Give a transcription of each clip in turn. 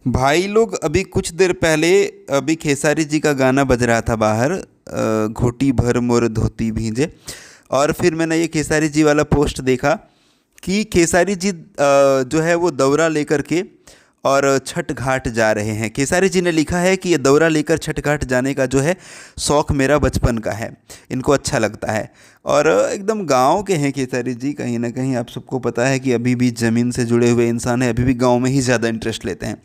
भाई लोग, अभी कुछ देर पहले अभी खेसारी जी का गाना बज रहा था बाहर, घोटी भर मोर धोती भींजे। और फिर मैंने ये खेसारी जी वाला पोस्ट देखा कि खेसारी जी जो है वो दौरा लेकर के और छठ घाट जा रहे हैं। खेसारी जी ने लिखा है कि ये दौरा लेकर छठ घाट जाने का जो है शौक़ मेरा बचपन का है, इनको अच्छा लगता है। और एकदम गांव के हैं खेसारी जी, कहीं ना कहीं आप सबको पता है कि अभी भी ज़मीन से जुड़े हुए इंसान हैं, अभी भी गांव में ही ज़्यादा इंटरेस्ट लेते हैं।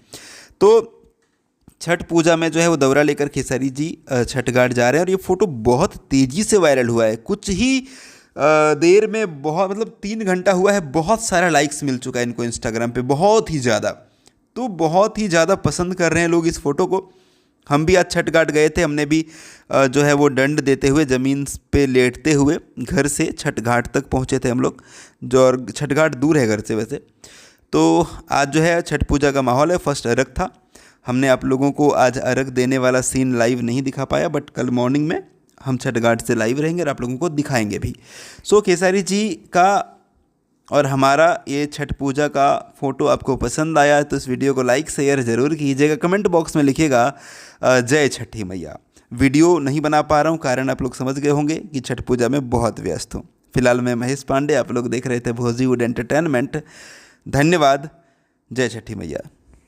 तो छठ पूजा में जो है वो दौरा लेकर खेसारी जी छठ घाट जा रहे हैं। और ये फ़ोटो बहुत तेज़ी से वायरल हुआ है, कुछ ही देर में, बहुत मतलब 3 घंटा हुआ है, बहुत सारा लाइक्स मिल चुका है इनको इंस्टाग्राम पे, बहुत ही ज़्यादा। तो बहुत ही ज़्यादा पसंद कर रहे हैं लोग इस फ़ोटो को। हम भी आज छठ घाट गए थे, हमने भी जो है वो दंड देते हुए ज़मीन पे लेटते हुए घर से छठ घाट तक पहुँचे थे हम लोग, जो और छठ घाट दूर है घर से वैसे। तो आज जो है छठ पूजा का माहौल है, फर्स्ट अर्घ था। हमने आप लोगों को आज अर्घ देने वाला सीन लाइव नहीं दिखा पाया, बट कल मॉर्निंग में हम छठ घाट से लाइव रहेंगे और आप लोगों को दिखाएंगे भी। सो खेसारी जी का और हमारा ये छठ पूजा का फ़ोटो आपको पसंद आया तो इस वीडियो को लाइक शेयर ज़रूर कीजिएगा। कमेंट बॉक्स में लिखिएगा जय छठी मैया। वीडियो नहीं बना पा रहा हूँ, कारण आप लोग समझ गए होंगे कि छठ पूजा में बहुत व्यस्त हूँ। फिलहाल मैं महेश पांडे, आप लोग देख रहे थे भोजीवुड एंटरटेनमेंट। धन्यवाद। जय छठी मैया।